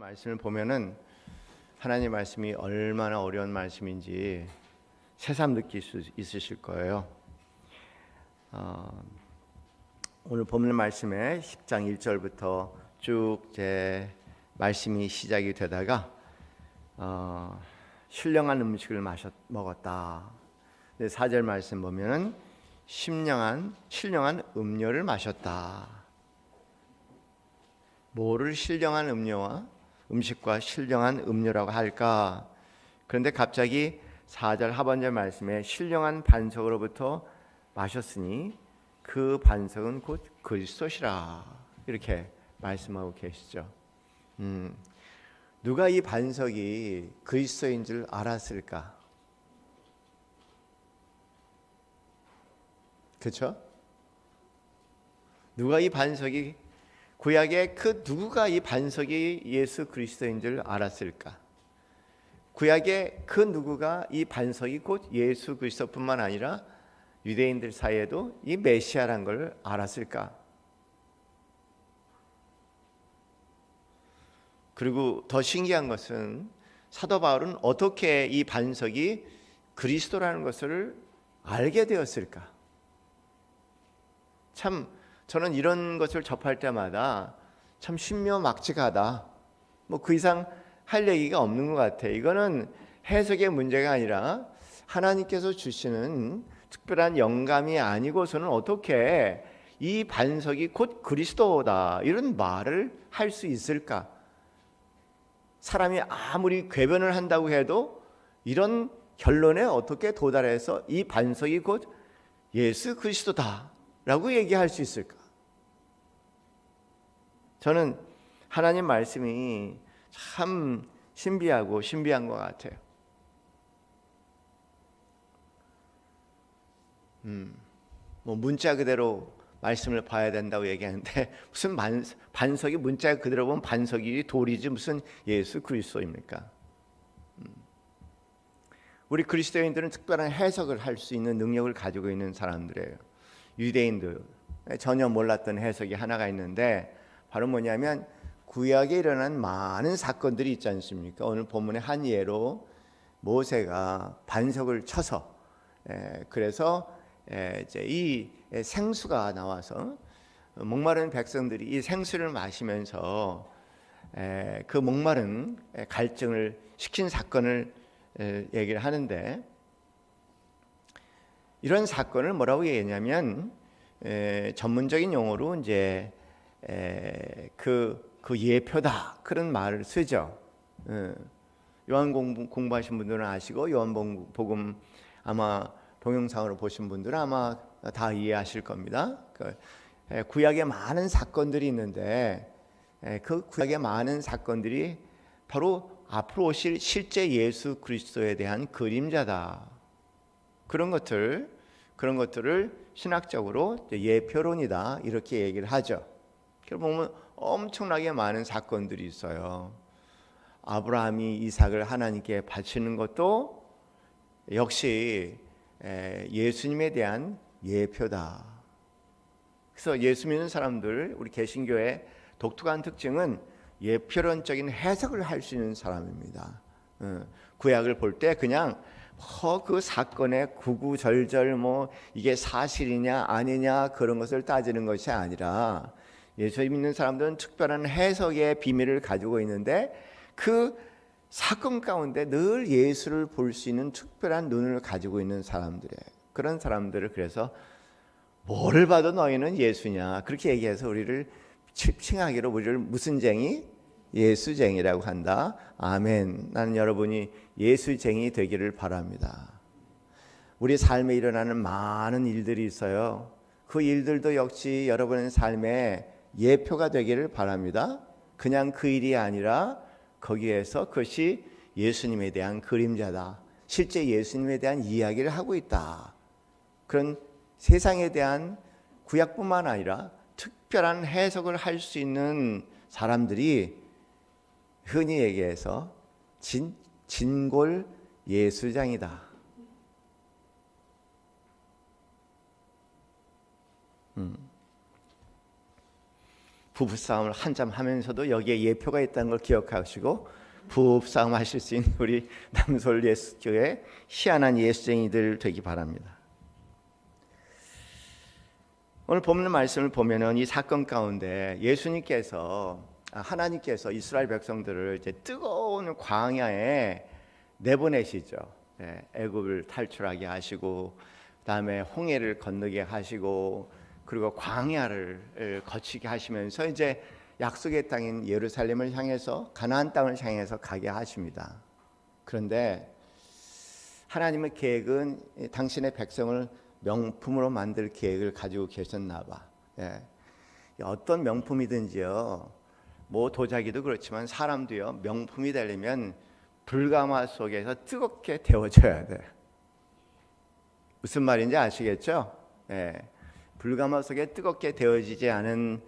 말씀을 보면은 하나님 말씀이 얼마나 어려운 말씀인지 새삼 느낄 수 있으실 거예요. 오늘 본문 말씀에 10장 1절부터 쭉 제 말씀이 시작이 되다가 신령한 음식을 먹었다. 4절 말씀 보면은 신령한 음료를 마셨다. 뭐를 신령한 음식과 신령한 음료라고 할까? 그런데 갑자기 4절 하반절 말씀에 신령한 반석으로부터 마셨으니 그 반석은 곧 그리스도시라, 이렇게 말씀하고 계시죠. 누가 이 반석이 그리스도인 줄 알았을까? 그렇죠? 누가 이 반석이 구약의 그 누구가 이 반석이 예수 그리스도인 줄 알았을까? 구약의 그 누구가 이 반석이 곧 예수 그리스도뿐만 아니라 유대인들 사이에도 이 메시아란 걸 알았을까? 그리고 더 신기한 것은 사도 바울은 어떻게 이 반석이 그리스도라는 것을 알게 되었을까? 참 저는 이런 것을 접할 때마다 참 신묘막측하다. 뭐 그 이상 할 얘기가 없는 것 같아요. 이거는 해석의 문제가 아니라 하나님께서 주시는 특별한 영감이 아니고서는 어떻게 이 반석이 곧 그리스도다 이런 말을 할 수 있을까? 사람이 아무리 궤변을 한다고 해도 이런 결론에 어떻게 도달해서 이 반석이 곧 예수 그리스도다 라고 얘기할 수 있을까? 저는 하나님 말씀이 참 신비하고 신비한 것 같아요. 뭐 문자 그대로 말씀을 봐야 된다고 얘기하는데 무슨 반석이 문자 그대로 보면 반석이 돌이지 무슨 예수 그리스도입니까? 우리 그리스도인들은 특별한 해석을 할 수 있는 능력을 가지고 있는 사람들이에요. 유대인들 전혀 몰랐던 해석이 하나가 있는데 바로 뭐냐면 구약에 일어난 많은 사건들이 있지 않습니까? 오늘 본문의 한 예로 모세가 반석을 쳐서 그래서 이제 이 생수가 나와서 목마른 백성들이 이 생수를 마시면서 그 목마른 갈증을 식힌 사건을 얘기를 하는데, 이런 사건을 뭐라고 얘기했냐면 전문적인 용어로 이제 그 예표다 그런 말을 쓰죠. 요한 공부하신 분들은 아시고 요한복음 아마 동영상으로 보신 분들은 아마 다 이해하실 겁니다. 구약에 많은 사건들이 있는데 그 구약의 많은 사건들이 바로 앞으로 오실 실제 예수 그리스도에 대한 그림자다. 그런 것들을 신학적으로 예표론이다 이렇게 얘기를 하죠. 그러고 보면 엄청나게 많은 사건들이 있어요. 아브라함이 이삭을 하나님께 바치는 것도 역시 예수님에 대한 예표다. 그래서 예수 믿는 사람들, 우리 개신교의 독특한 특징은 예표론적인 해석을 할 수 있는 사람입니다. 구약을 볼 때 그냥 그 사건의 구구절절 뭐 이게 사실이냐 아니냐 그런 것을 따지는 것이 아니라, 예수 믿는 사람들은 특별한 해석의 비밀을 가지고 있는데 그 사건 가운데 늘 예수를 볼 수 있는 특별한 눈을 가지고 있는 사람들이에요. 그런 사람들을 그래서 뭐를 봐도 너희는 예수냐 그렇게 얘기해서 우리를 칭하기로 우리를 무슨 쟁이? 예수쟁이라고 한다. 아멘. 나는 여러분이 예수쟁이 되기를 바랍니다. 우리 삶에 일어나는 많은 일들이 있어요. 그 일들도 역시 여러분의 삶에 예표가 되기를 바랍니다. 그냥 그 일이 아니라 거기에서 그것이 예수님에 대한 그림자다. 실제 예수님에 대한 이야기를 하고 있다. 그런 세상에 대한 구약뿐만 아니라 특별한 해석을 할 수 있는 사람들이 흔히 얘기해서 진골 예수장이다. 부부싸움을 한참 하면서도 여기에 예표가 있다는 걸 기억하시고 부부싸움 하실 수 있는 우리 남솔 예수교회 희한한 예수쟁이들 되기 바랍니다. 오늘 본문 말씀을 보면은 이 사건 가운데 하나님께서 이스라엘 백성들을 이제 뜨거운 광야에 내보내시죠. 애굽을 탈출하게 하시고, 그다음에 홍해를 건너게 하시고, 그리고 광야를 거치게 하시면서 이제 약속의 땅인 예루살렘을 향해서, 가나안 땅을 향해서 가게 하십니다. 그런데 하나님의 계획은 당신의 백성을 명품으로 만들 계획을 가지고 계셨나 봐. 어떤 명품이든지요, 뭐 도자기도 그렇지만 사람도요, 명품이 되려면 불가마 속에서 뜨겁게 데워져야 돼. 무슨 말인지 아시겠죠? 불가마 속에 뜨겁게 데워지지 않은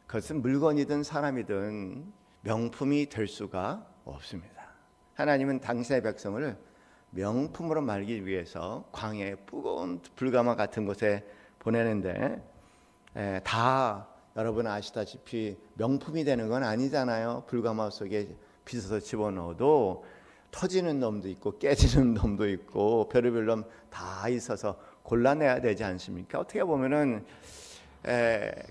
그것은 물건이든 사람이든 명품이 될 수가 없습니다. 하나님은 당신의 백성을 명품으로 말기 위해서 광야의 뜨거운 불가마 같은 곳에 보내는데, 다 여러분 아시다시피 명품이 되는 건 아니잖아요. 불가마 속에 빗어서 집어넣어도 터지는 놈도 있고 깨지는 놈도 있고 별의별 놈 다 있어서 골라내야 되지 않습니까? 어떻게 보면은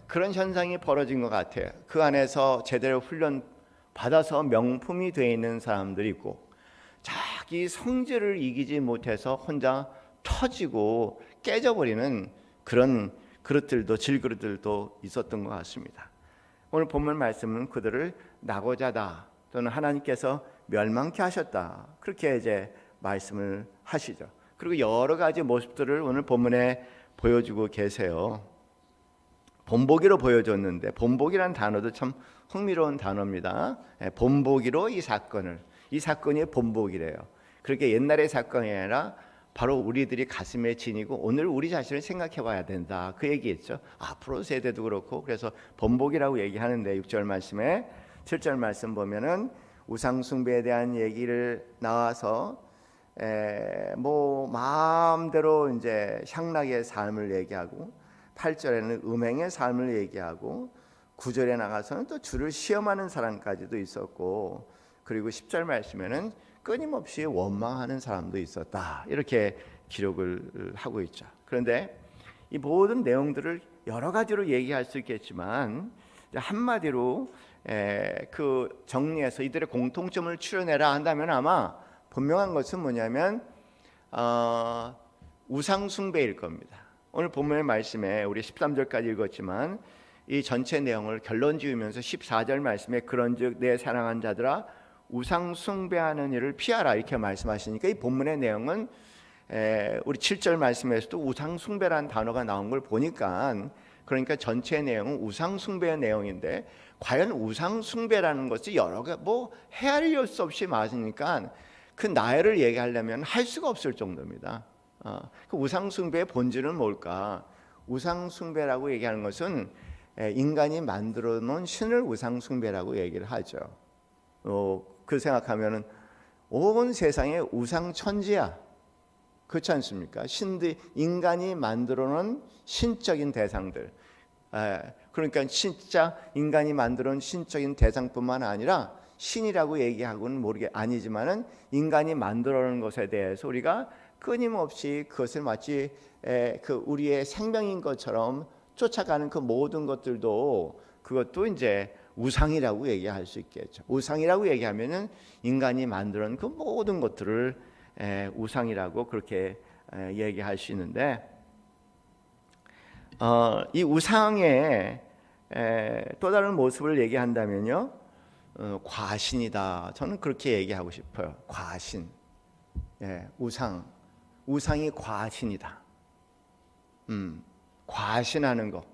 그런 현상이 벌어진 것 같아요. 그 안에서 제대로 훈련 받아서 명품이 되어 있는 사람들이 있고, 자기 성질을 이기지 못해서 혼자 터지고 깨져버리는 그런 그릇들도, 질그릇들도 있었던 것 같습니다. 오늘 본문 말씀은 그들을 낙오자다 또는 하나님께서 멸망케 하셨다, 그렇게 이제 말씀을 하시죠. 그리고 여러 가지 모습들을 오늘 본문에 보여주고 계세요. 본보기로 보여줬는데, 본보기라는 단어도 참 흥미로운 단어입니다. 본보기로 이 사건이 본보기래요. 그렇게 옛날의 사건이 아니라 바로 우리들이 가슴에 지니고 오늘 우리 자신을 생각해 봐야 된다, 그 얘기했죠. 앞으로 세대도 그렇고. 그래서 본보기라고 얘기하는데, 6절 말씀에 7절 말씀 보면은 우상 숭배에 대한 얘기를 나와서 뭐 마음대로 이제 향락의 삶을 얘기하고, 8절에는 음행의 삶을 얘기하고, 9절에 나가서는 또 주를 시험하는 사람까지도 있었고, 그리고 10절 말씀에는 끊임없이 원망하는 사람도 있었다, 이렇게 기록을 하고 있죠. 그런데 이 모든 내용들을 여러 가지로 얘기할 수 있겠지만, 한마디로 그 정리해서 이들의 공통점을 추려내라 한다면 아마 분명한 것은 뭐냐면 우상 숭배일 겁니다. 오늘 본문의 말씀에 우리 13절까지 읽었지만 이 전체 내용을 결론 지으면서 14절 말씀에 그런즉 내 사랑한 자들아 우상 숭배하는 일을 피하라, 이렇게 말씀하시니까 이 본문의 내용은 우리 7절 말씀에서도 우상 숭배라는 단어가 나온 걸 보니까, 그러니까 전체 내용은 우상 숭배의 내용인데, 과연 우상 숭배라는 것이 여러 가지 뭐 헤아릴 수 없이 많으니까 그 나열을 얘기하려면 할 수가 없을 정도입니다. 그 우상 숭배의 본질은 뭘까? 우상 숭배라고 얘기하는 것은 인간이 만들어 놓은 신을 우상 숭배라고 얘기를 하죠. 그 생각하면은 온 세상에 우상 천지야, 그렇지 않습니까? 인간이 만들어 놓은 신적인 대상들, 그러니까 진짜 인간이 만들어 놓은 신적인 대상뿐만 아니라 신이라고 얘기하고는 아니지만은 인간이 만들어 놓은 것에 대해서 우리가 끊임없이 그것을 마치 그 우리의 생명인 것처럼 쫓아가는 그 모든 것들도, 그것도 이제 우상이라고 얘기할 수 있겠죠. 우상이라고 얘기하면은 인간이 만들어 놓은 그 모든 것들을 우상이라고 그렇게 얘기할 수 있는데, 이 우상의 또 다른 모습을 얘기한다면요, 과신이다. 저는 그렇게 얘기하고 싶어요. 과신. 우상이 과신이다. 과신하는 것,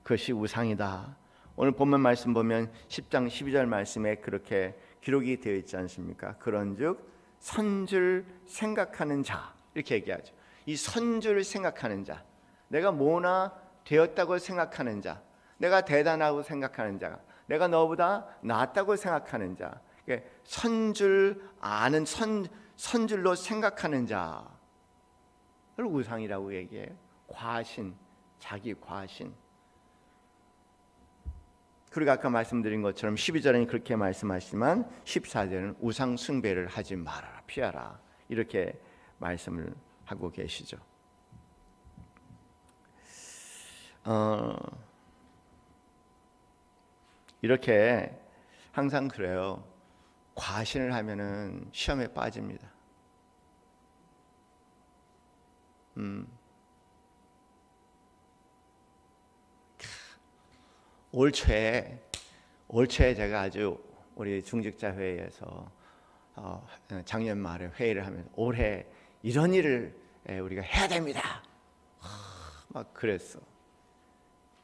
그것이 우상이다. 오늘 본문 말씀 보면 10장 12절 말씀에 그렇게 기록이 되어 있지 않습니까? 그런즉 선줄 생각하는 자, 이렇게 얘기하죠. 이 선줄 생각하는 자, 내가 뭐나 되었다고 생각하는 자, 내가 대단하고 생각하는 자, 내가 너보다 낫다고 생각하는 자, 선줄 아는 선줄로 생각하는 자를 우상이라고 얘기해요. 과신, 자기 과신. 그리고 아까 말씀드린 것처럼 12절에는 그렇게 말씀하시지만 14절은 우상 숭배를 하지 말아라, 피하라, 이렇게 말씀을 하고 계시죠. 이렇게 항상 그래요. 과신을 하면은 시험에 빠집니다. 올 초에 제가 아주 우리 중직자 회의에서 작년 말에 회의를 하면서 올해 이런 일을 우리가 해야 됩니다. 막 그랬어.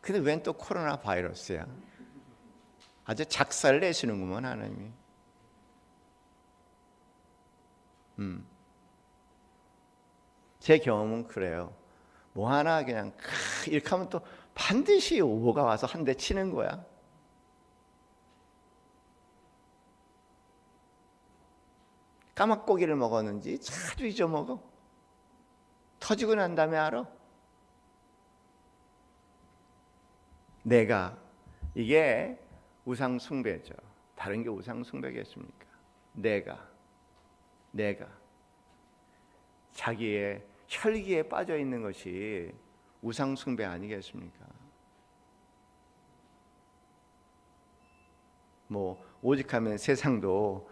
근데 웬 또 코로나 바이러스야. 아주 작살 내시는구먼 하나님이. 제 경험은 그래요. 뭐 하나 그냥 이렇게 하면 또 반드시 오보가 와서 한 대 치는 거야. 까막고기를 먹었는지 자주 잊어먹어. 터지고 난 다음에 알아. 내가, 이게 우상 숭배죠. 다른 게 우상 숭배겠습니까? 내가 자기의 혈기에 빠져 있는 것이 우상 숭배 아니겠습니까? 뭐 오직하면 세상도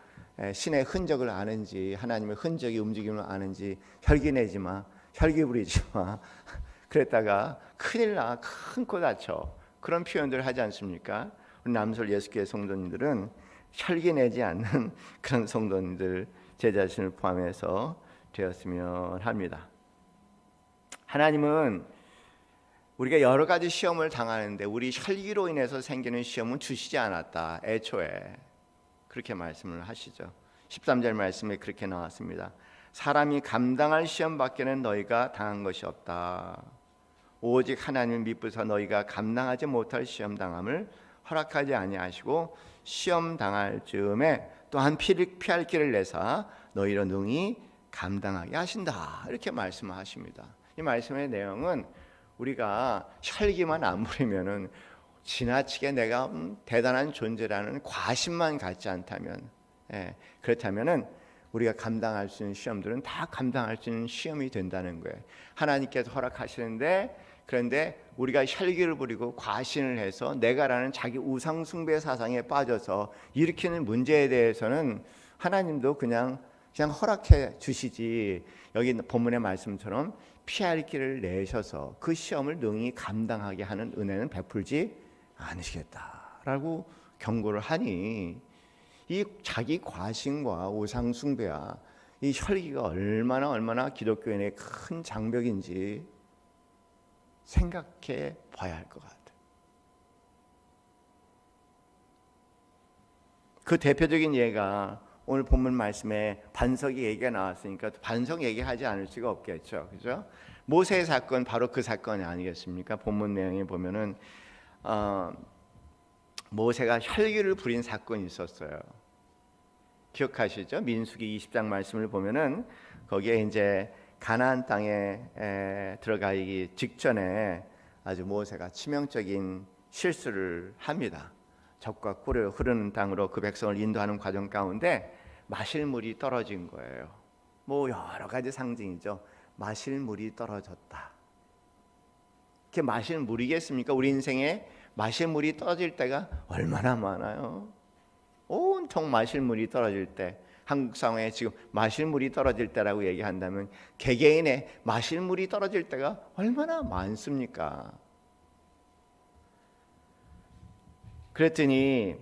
신의 흔적을 아는지, 하나님의 흔적이 움직임을 아는지, 혈기 내지 마, 혈기 부리지 마, 그랬다가 큰일 나, 큰 코 다쳐, 그런 표현들을 하지 않습니까? 우리 남솔 예수교회 성도님들은 혈기 내지 않는 그런 성도님들, 제 자신을 포함해서 되었으면 합니다. 하나님은 우리가 여러 가지 시험을 당하는데 우리 혈기로 인해서 생기는 시험은 주시지 않았다. 애초에 그렇게 말씀을 하시죠. 13절 말씀에 그렇게 나왔습니다. 사람이 감당할 시험 밖에는 너희가 당한 것이 없다. 오직 하나님을 믿고서 너희가 감당하지 못할 시험 당함을 허락하지 아니하시고 시험 당할 즈음에 또한 피할 길을 내사 너희로 능히 감당하게 하신다. 이렇게 말씀하십니다. 이 말씀의 내용은 우리가 혈기만 안 부리면은 지나치게 내가 대단한 존재라는 과신만 갖지 않다면, 그렇다면은 우리가 감당할 수 있는 시험들은 다 감당할 수 있는 시험이 된다는 거예요. 하나님께서 허락하시는데, 그런데 우리가 혈기를 부리고 과신을 해서 내가라는 자기 우상 숭배 사상에 빠져서 일으키는 문제에 대해서는 하나님도 그냥 허락해 주시지, 여기 본문의 말씀처럼 피할 길을 내셔서 그 시험을 능히 감당하게 하는 은혜는 베풀지 않으시겠다라고 경고를 하니, 이 자기 과신과 우상 숭배와 이 혈기가 얼마나 기독교인의 큰 장벽인지 생각해 봐야 할 것 같아요. 그 대표적인 예가 오늘 본문 말씀에 반석 얘기가 나왔으니까 반석 얘기하지 않을 수가 없겠죠, 그죠? 모세의 사건, 바로 그 사건이 아니겠습니까? 본문 내용에 보면은 모세가 혈기를 부린 사건이 있었어요. 기억하시죠? 민수기 20장 말씀을 보면은 거기에 이제 가나안 땅에 들어가기 직전에 아주 모세가 치명적인 실수를 합니다. 적과 꿀을 흐르는 땅으로 그 백성을 인도하는 과정 가운데 마실 물이 떨어진 거예요. 뭐 여러 가지 상징이죠. 마실 물이 떨어졌다. 그게 마실 물이겠습니까? 우리 인생에 마실 물이 떨어질 때가 얼마나 많아요. 온통 마실 물이 떨어질 때, 한국 상황에 지금 마실 물이 떨어질 때라고 얘기한다면 개개인의 마실 물이 떨어질 때가 얼마나 많습니까? 그랬더니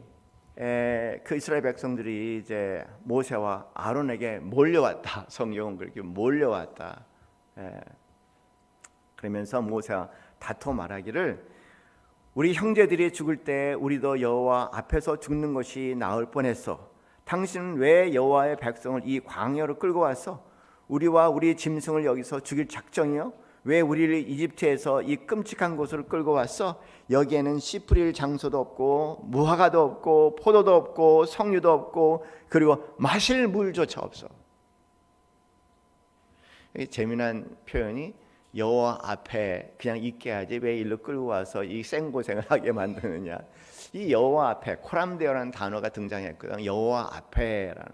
그 이스라엘 백성들이 이제 모세와 아론에게 몰려왔다. 성경은 그렇게 몰려왔다. 그러면서 모세와 다퉈 말하기를, 우리 형제들이 죽을 때 우리도 여호와 앞에서 죽는 것이 나을 뻔했어. 당신은 왜 여호와의 백성을 이 광야로 끌고 왔어? 우리와 우리 짐승을 여기서 죽일 작정이요? 왜 우리를 이집트에서 이 끔찍한 곳으로 끌고 왔어? 여기에는 씨 뿌릴 장소도 없고 무화과도 없고 포도도 없고 석류도 없고 그리고 마실 물조차 없어. 재미난 표현이 여호와 앞에 그냥 있게 하지 왜 일로 끌고 와서 이 생고생을 하게 만드느냐. 이 여호와 앞에 코람데오라는 단어가 등장했거든. 여호와 앞에라는,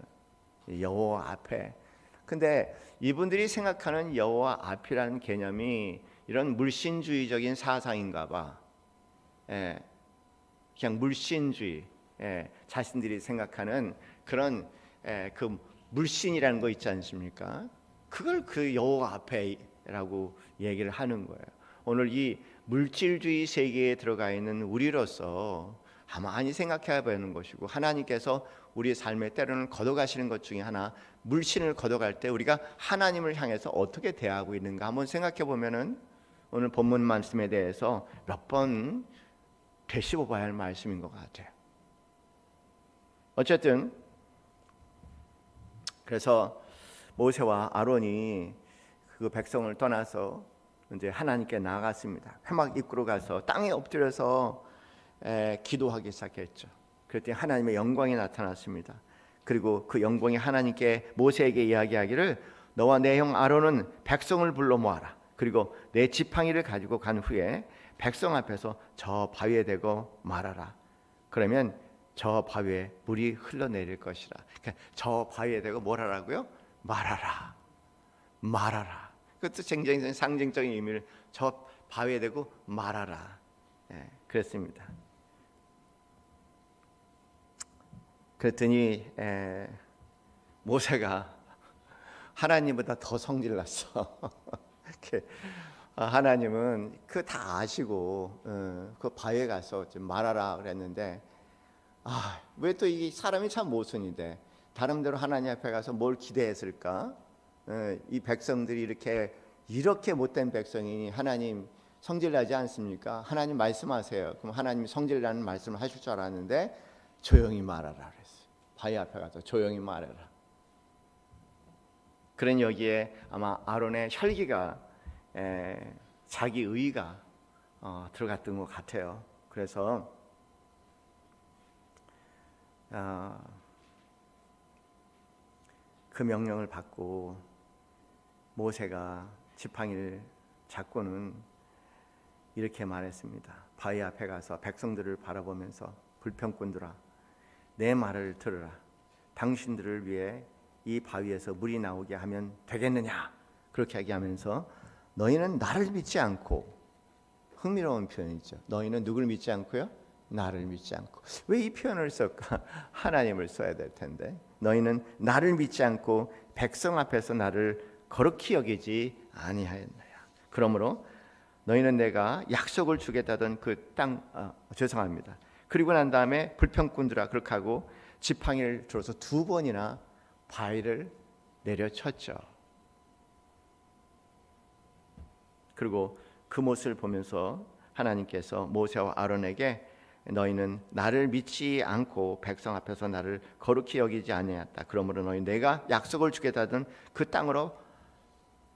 여호와 앞에. 근데 이분들이 생각하는 여호와 앞이라는 개념이 이런 물신주의적인 사상인가 봐. 예, 그냥 물신주의, 자신들이 생각하는 그런 그 물신이라는 거 있지 않습니까? 그걸 그 여호와 앞에라고 얘기를 하는 거예요. 오늘 이 물질주의 세계에 들어가 있는 우리로서 가만히 생각해 보는 것이고, 하나님께서 우리의 삶에 때로는 걷어가시는 것 중에 하나, 물신을 걷어갈 때 우리가 하나님을 향해서 어떻게 대하고 있는가 한번 생각해 보면은 오늘 본문 말씀에 대해서 몇 번 되씹어 봐야 할 말씀인 것 같아요. 어쨌든 그래서 모세와 아론이 그 백성을 떠나서 이제 하나님께 나아갔습니다. 회막 입구로 가서 땅에 엎드려서 기도하기 시작했죠. 그랬더니 하나님의 영광이 나타났습니다. 그리고 그 영광이 하나님께 모세에게 이야기하기를 너와 내 형 아론은 백성을 불러 모아라. 그리고 내 지팡이를 가지고 간 후에 백성 앞에서 저 바위에 대고 말하라. 그러면 저 바위에 물이 흘러내릴 것이라. 그러니까 저 바위에 대고 뭘 하라고요? 말하라. 말하라. 그것도 굉장히 상징적인 의미를, 저 바위에 대고 말하라. 그랬습니다. 그랬더니 모세가 하나님보다 더 성질났어. 하나님은 그 다 아시고 그 바위에 가서 좀 말하라 그랬는데, 왜 또 이 사람이 참 모순인데 다른대로 하나님 앞에 가서 뭘 기대했을까? 이 백성들이 이렇게 못된 백성이니 하나님 성질나지 않습니까? 하나님 말씀하세요. 그럼 하나님이 성질나는 말씀을 하실 줄 알았는데 조용히 말하라 그랬어요. 바위 앞에 가서 조용히 말해라. 그런 여기에 아마 아론의 혈기가, 자기 의의가 들어갔던 것 같아요. 그래서 그 명령을 받고 모세가 지팡이를 잡고는 이렇게 말했습니다. 바위 앞에 가서 백성들을 바라보면서 불평꾼들아, 내 말을 들으라. 당신들을 위해 이 바위에서 물이 나오게 하면 되겠느냐? 그렇게 얘기하면서 너희는 나를 믿지 않고, 흥미로운 표현이죠. 너희는 누굴 믿지 않고요? 나를 믿지 않고. 왜 이 표현을 쓸까? 하나님을 써야 될 텐데. 너희는 나를 믿지 않고 백성 앞에서 나를 거룩히 여기지 아니하였나요? 그러므로 너희는 내가 약속을 주겠다던 그 땅, 죄송합니다. 그리고 난 다음에 불평꾼들아 그렇게 하고 지팡이를 들어서 2번이나 바위를 내려쳤죠. 그리고 그 모습을 보면서 하나님께서 모세와 아론에게 너희는 나를 믿지 않고 백성 앞에서 나를 거룩히 여기지 아니하였다. 그러므로 너희 내가 약속을 주겠다던 그 땅으로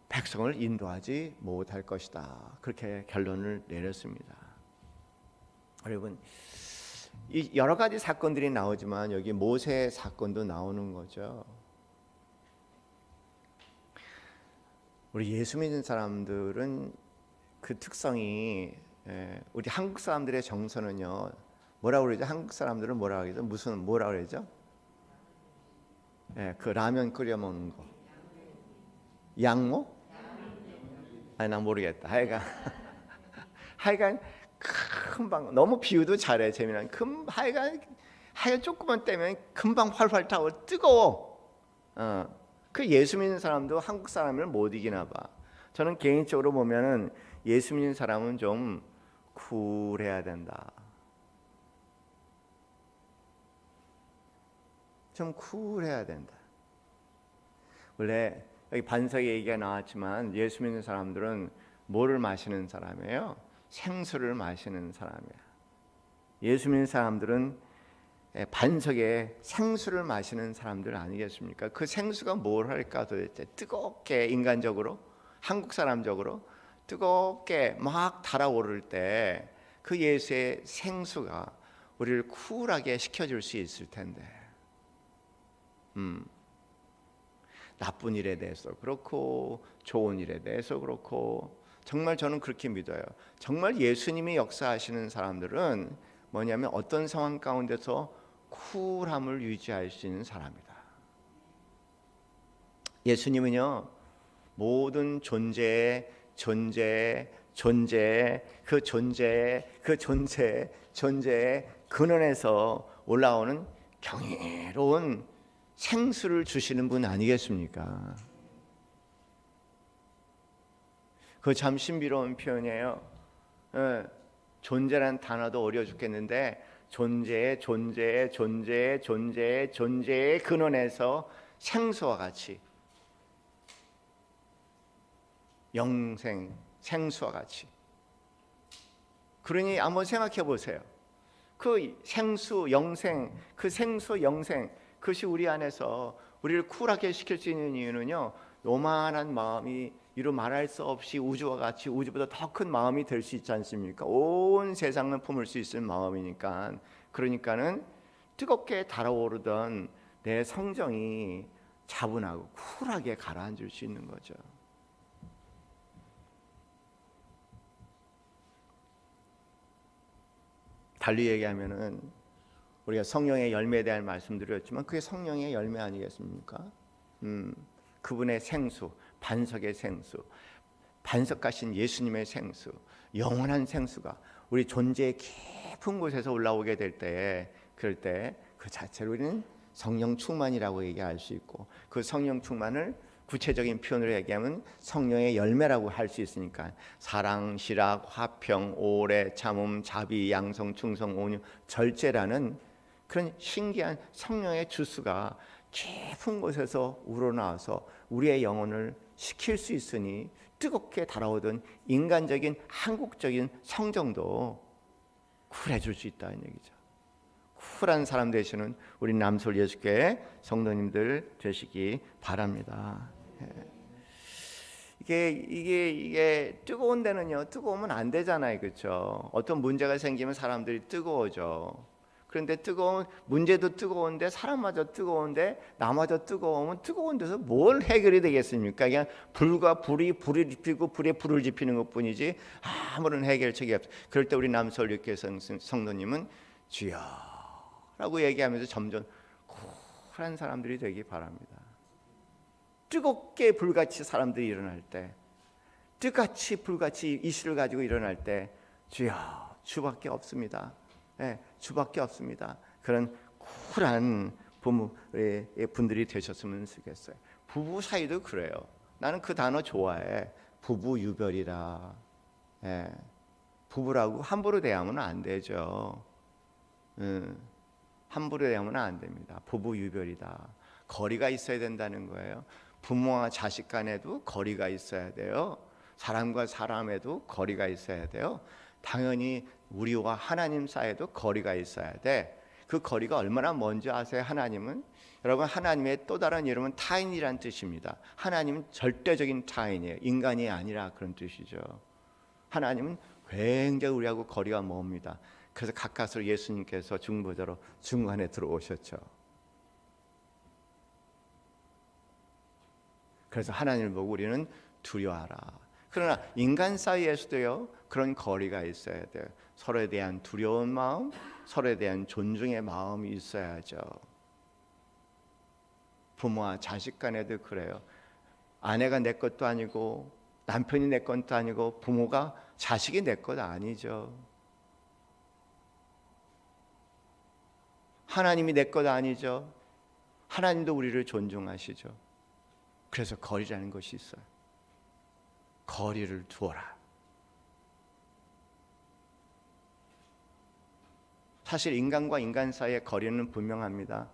백성을 인도하지 못할 것이다. 그렇게 결론을 내렸습니다. 여러분, 이 여러 가지 사건들이 나오지만 여기 모세 사건도 나오는 거죠. 우리 예수 믿는 사람들은 그 특성이, 우리 한국 사람들의 정서는요, 뭐라고 그러죠? 한국 사람들은 뭐라고 그러죠? 뭐라고 그러죠? 그 라면 끓여 먹는 거. 양모? 아니, 난 모르겠다. 하여간 금방, 너무 비유도 잘해. 재미난. 하여간 조금만 떼면 금방 활활 타고 뜨거워. 그 예수 믿는 사람도 한국 사람을 못 이기나 봐. 저는 개인적으로 보면은 예수 믿는 사람은 좀 쿨해야 된다. 좀 쿨해야 된다. 원래 여기 반석의 얘기가 나왔지만 예수 믿는 사람들은 뭐를 마시는 사람이에요? 생수를 마시는 사람이야. 예수 믿는 사람들은 반석에 생수를 마시는 사람들 아니겠습니까? 그 생수가 뭘 할까 도대체? 뜨겁게, 인간적으로, 한국 사람적으로 뜨겁게 막 달아오를 때 그 예수의 생수가 우리를 쿨하게 식혀줄 수 있을 텐데, 나쁜 일에 대해서 그렇고 좋은 일에 대해서 그렇고 정말 저는 그렇게 믿어요. 정말 예수님이 역사하시는 사람들은 뭐냐면 어떤 상황 가운데서 쿨함을 유지할 수 있는 사람이다. 예수님은요, 모든 존재의 근원에서 올라오는 경이로운 생수를 주시는 분 아니겠습니까? 그거 참 신비로운 표현이에요. 존재란 단어도 어려워 죽겠는데 존재의 근원에서 생수와 같이, 영생, 생수와 같이. 그러니 한번 생각해 보세요. 그 생수, 영생, 그 생수, 영생, 그것이 우리 안에서 우리를 쿨하게 시킬 수 있는 이유는요, 요만한 마음이 이루 말할 수 없이 우주와 같이 우주보다 더 큰 마음이 될 수 있지 않습니까? 온 세상을 품을 수 있을 마음이니까. 그러니까는 뜨겁게 달아오르던 내 성정이 차분하고 쿨하게 가라앉을 수 있는 거죠. 달리 얘기하면은 우리가 성령의 열매에 대한 말씀드렸지만 그게 성령의 열매 아니겠습니까? 그분의 생수, 반석의 생수, 반석가신 예수님의 생수, 영원한 생수가 우리 존재의 깊은 곳에서 올라오게 될 때, 그럴 때 그 자체로 우리는 성령 충만이라고 얘기할 수 있고, 그 성령 충만을 구체적인 표현으로 얘기하면 성령의 열매라고 할 수 있으니까, 사랑, 실학, 화평, 오래, 참음, 자비, 양성, 충성, 온유, 절제라는 그런 신기한 성령의 주스가 깊은 곳에서 우러나와서 우리의 영혼을 식힐 수 있으니 뜨겁게 달아오던 인간적인 한국적인 성정도 쿨해질 수 있다는 얘기죠. 쿨한 사람 되시는 우리 남솔 예수교회 성도님들 되시기 바랍니다. 이게 뜨거운 데는요, 뜨거우면 안 되잖아요, 그렇죠? 어떤 문제가 생기면 사람들이 뜨거워져. 그런데 문제도 뜨거운데 사람마저 뜨거운데 나마저 뜨거우면 뜨거운 데서 뭘 해결이 되겠습니까? 그냥 불과 불을 지피고 불에 불을 지피는 것뿐이지 아무런 해결책이 없어요. 그럴 때 우리 남설교회 성도님은 주여라고 얘기하면서 점점 쿨한 사람들이 되기 바랍니다. 뜨겁게 불같이 사람들이 일어날 때, 뜨같이 불같이 이슈를 가지고 일어날 때 주여, 주밖에 없습니다. 네, 주밖에 없습니다. 그런 쿨한 부모의 분들이 되셨으면 좋겠어요. 부부 사이도 그래요. 나는 그 단어 좋아해. 부부 유별이라. 네, 부부라고 함부로 대하면 안 되죠. 함부로 대하면 안 됩니다. 부부 유별이다. 거리가 있어야 된다는 거예요. 부모와 자식 간에도 거리가 있어야 돼요. 사람과 사람에도 거리가 있어야 돼요. 당연히 우리와 하나님 사이에도 거리가 있어야 돼. 그 거리가 얼마나 먼지 아세요? 하나님은, 여러분, 하나님의 또 다른 이름은 타인이란 뜻입니다. 하나님은 절대적인 타인이에요. 인간이 아니라 그런 뜻이죠. 하나님은 굉장히 우리하고 거리가 멉니다. 그래서 가까스로 예수님께서 중보자로 중간에 들어오셨죠. 그래서 하나님을 보고 우리는 두려워하라. 그러나 인간 사이에서도요, 그런 거리가 있어야 돼요. 서로에 대한 두려운 마음, 서로에 대한 존중의 마음이 있어야죠. 부모와 자식 간에도 그래요. 아내가 내 것도 아니고 남편이 내 것도 아니고 부모가 자식이 내 것 아니죠. 하나님이 내 것 아니죠. 하나님도 우리를 존중하시죠. 그래서 거리라는 것이 있어요. 거리를 두어라. 사실 인간과 인간 사이의 거리는 분명합니다.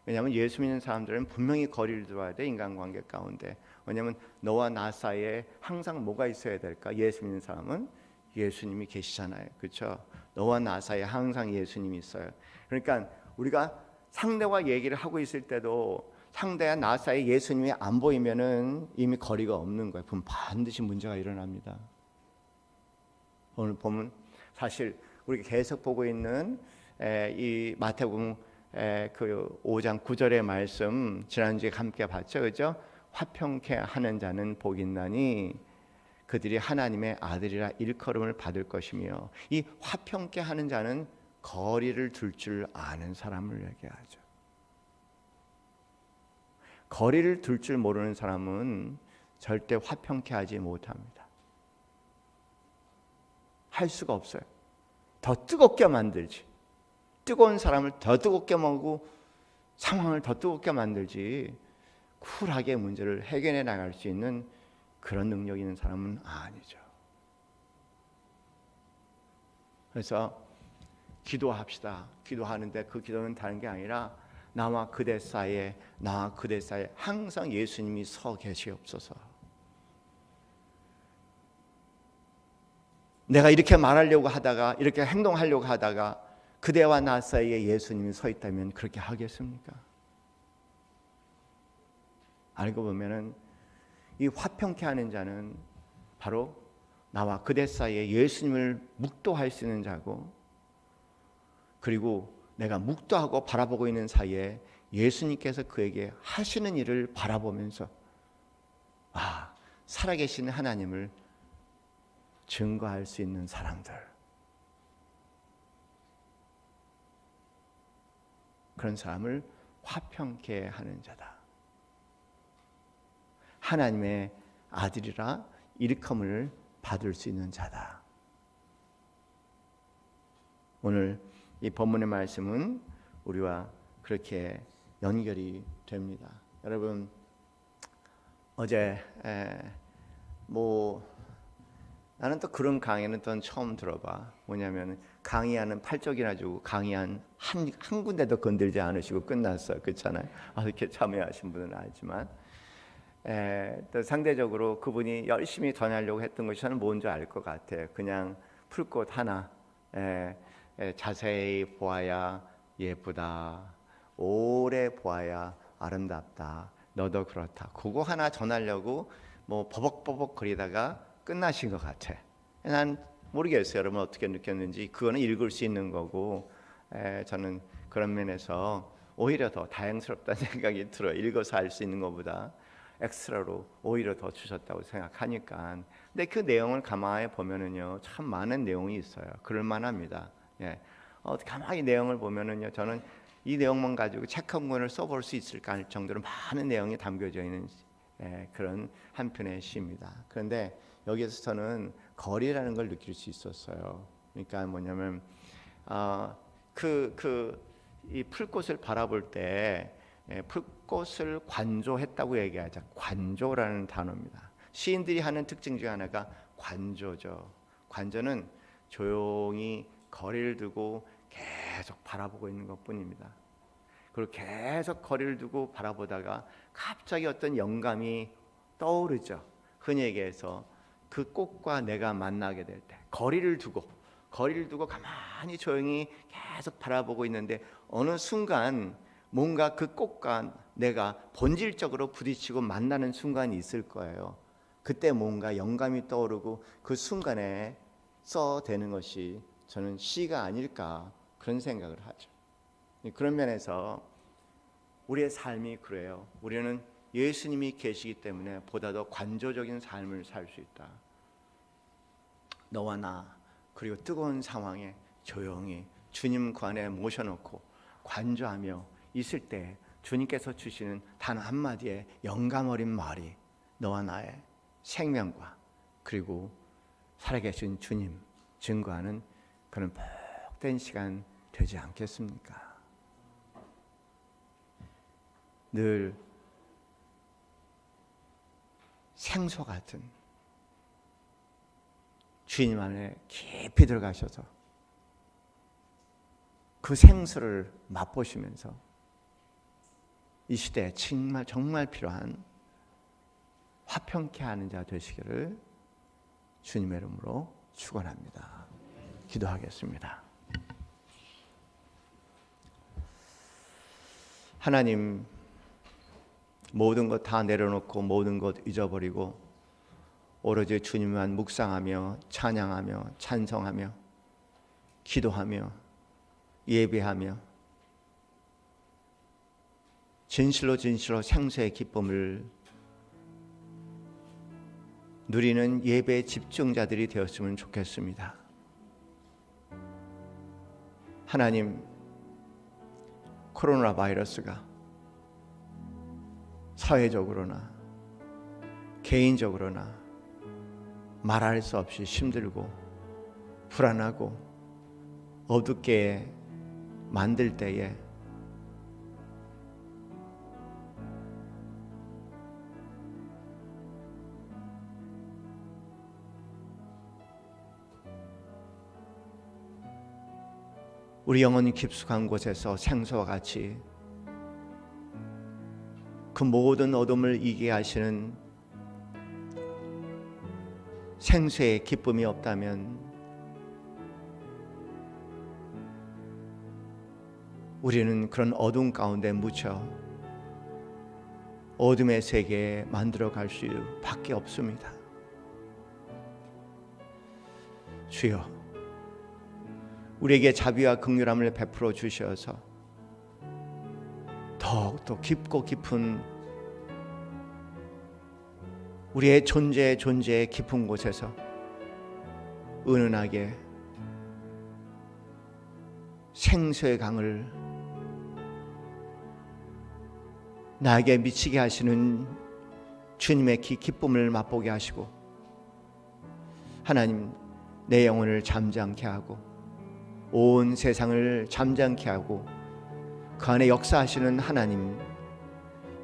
왜냐하면 예수 믿는 사람들은 분명히 거리를 두어야 돼, 인간관계 가운데. 왜냐하면 너와 나 사이에 항상 뭐가 있어야 될까? 예수 믿는 사람은 예수님이 계시잖아요, 그렇죠? 너와 나 사이에 항상 예수님이 있어요. 그러니까 우리가 상대와 얘기를 하고 있을 때도 상대와 나 사이에 예수님이 안 보이면은 이미 거리가 없는 거예요. 그럼 반드시 문제가 일어납니다. 오늘 보면 사실 우리가 계속 보고 있는 이 마태복음 그 5장 9절의 말씀, 지난주에 함께 봤죠, 그죠? 화평케 하는 자는 복이 있나니, 그들이 하나님의 아들이라 일컬음을 받을 것이며 이 화평케 하는 자는 거리를 둘 줄 아는 사람을 얘기하죠. 거리를 둘 줄 모르는 사람은 절대 화평케 하지 못합니다. 할 수가 없어요. 더 뜨겁게 만들지. 뜨거운 사람을 더 뜨겁게 먹고 상황을 더 뜨겁게 만들지 쿨하게 문제를 해결해 나갈 수 있는 그런 능력이 있는 사람은 아니죠. 그래서 기도합시다. 기도하는데 그 기도는 다른 게 아니라 나와 그대 사이에 항상 예수님이 서 계시옵소서. 내가 이렇게 말하려고 하다가 이렇게 행동하려고 하다가 그대와 나 사이에 예수님이 서 있다면 그렇게 하겠습니까? 알고 보면은 이 화평케 하는 자는 바로 나와 그대 사이에 예수님을 묵도할 수 있는 자고, 그리고 내가 묵도하고 바라보고 있는 사이에 예수님께서 그에게 하시는 일을 바라보면서 살아계신 하나님을 증거할 수 있는 사람들, 그런 사람을 화평케 하는 자다. 하나님의 아들이라 일컬음을 받을 수 있는 자다. 오늘 이 본문의 말씀은 우리와 그렇게 연결이 됩니다. 여러분, 어제 나는 또 그런 강의는 또 처음 들어봐. 뭐냐면 강의하는 팔쪽이나 주고 강의한 한 군데도 건들지 않으시고 끝났어요. 그렇잖아요. 이렇게 참여하신 분은 알지만 또 상대적으로 그분이 열심히 전하려고 했던 것이 저는 뭔지 알 것 같아요. 그냥 풀꽃 하나 자세히 보아야 예쁘다, 오래 보아야 아름답다, 너도 그렇다, 그거 하나 전하려고 버벅버벅 거리다가 끝나신 것 같아. 난 모르겠어요. 여러분 어떻게 느꼈는지. 그거는 읽을 수 있는 거고 저는 그런 면에서 오히려 더 다행스럽다는 생각이 들어요. 읽어서 알 수 있는 것보다 엑스트라로 오히려 더 주셨다고 생각하니까. 근데 그 내용을 가만히 보면은요, 참 많은 내용이 있어요. 그럴 만합니다. 가만히 내용을 보면은요, 저는 이 내용만 가지고 책 한 권을 써볼 수 있을까 할 정도로 많은 내용이 담겨져 있는 그런 한 편의 시입니다. 그런데 여기에서 저는 거리라는 걸 느낄 수 있었어요. 그러니까 뭐냐면 이 풀꽃을 바라볼 때 풀꽃을 관조했다고 얘기하자. 관조라는 단어입니다. 시인들이 하는 특징 중 하나가 관조죠. 관조는 조용히 거리를 두고 계속 바라보고 있는 것뿐입니다. 그리고 계속 거리를 두고 바라보다가 갑자기 어떤 영감이 떠오르죠. 흔히 얘기해서 그 꽃과 내가 만나게 될 때 거리를 두고 가만히 조용히 계속 바라보고 있는데 어느 순간 뭔가 그 꽃과 내가 본질적으로 부딪히고 만나는 순간이 있을 거예요. 그때 뭔가 영감이 떠오르고 그 순간에 써대는 것이 저는 시가 아닐까 그런 생각을 하죠. 그런 면에서 우리의 삶이 그래요. 우리는 예수님이 계시기 때문에 보다 더 관조적인 삶을 살 수 있다. 너와 나 그리고 뜨거운 상황에 조용히 주님 관에 모셔놓고 관조하며 있을 때 주님께서 주시는 단 한마디의 영감 어린 말이 너와 나의 생명과 그리고 살아계신 주님 증거하는 그런 복된 시간 되지 않겠습니까? 늘 생소 같은 주님 안에 깊이 들어가셔서 그 생수를 맛보시면서 이 시대에 정말 필요한 화평케 하는 자 되시기를 주님의 이름으로 축원합니다. 기도하겠습니다. 하나님, 모든 것 다 내려놓고 모든 것 잊어버리고 오로지 주님만 묵상하며 찬양하며 찬성하며 기도하며 예배하며 진실로 생수의 기쁨을 누리는 예배 집중자들이 되었으면 좋겠습니다. 하나님, 코로나 바이러스가 사회적으로나 개인적으로나 말할 수 없이 힘들고 불안하고 어둡게 만들 때에 우리 영혼이 깊숙한 곳에서 생수와 같이 그 모든 어둠을 이기게 하시는 생수의 기쁨이 없다면 우리는 그런 어둠 가운데 묻혀 어둠의 세계에 만들어 갈 수밖에 없습니다. 주여, 우리에게 자비와 긍휼함을 베풀어 주셔서 더욱더 깊고 깊은 우리의 존재의 깊은 곳에서 은은하게 생수의 강을 나에게 미치게 하시는 주님의 기쁨을 맛보게 하시고, 하나님, 내 영혼을 잠잠케 하고 온 세상을 잠잠케 하고 그 안에 역사하시는 하나님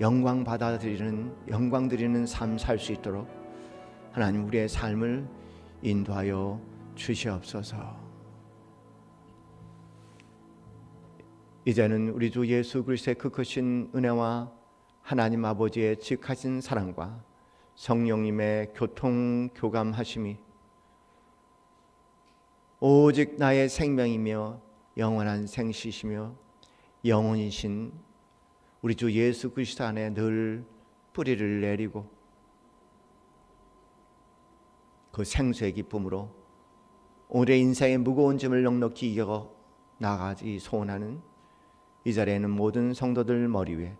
영광 드리는 삶 살 수 있도록 하나님 우리의 삶을 인도하여 주시옵소서. 이제는 우리 주 예수 그리스도의 그 크신 은혜와 하나님 아버지의 지극하신 사랑과 성령님의 교통교감하심이 오직 나의 생명이며 영원한 생시시며 영원이신 우리 주 예수 그리스도 안에 늘 뿌리를 내리고 그 생수의 기쁨으로 오늘의 인생의 무거운 짐을 넉넉히 이겨 나가기 소원하는 이 자리에는 모든 성도들 머리 위에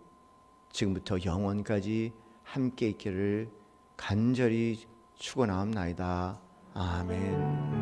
지금부터 영원까지 함께 있기를 간절히 축원하옵나이다. 아멘.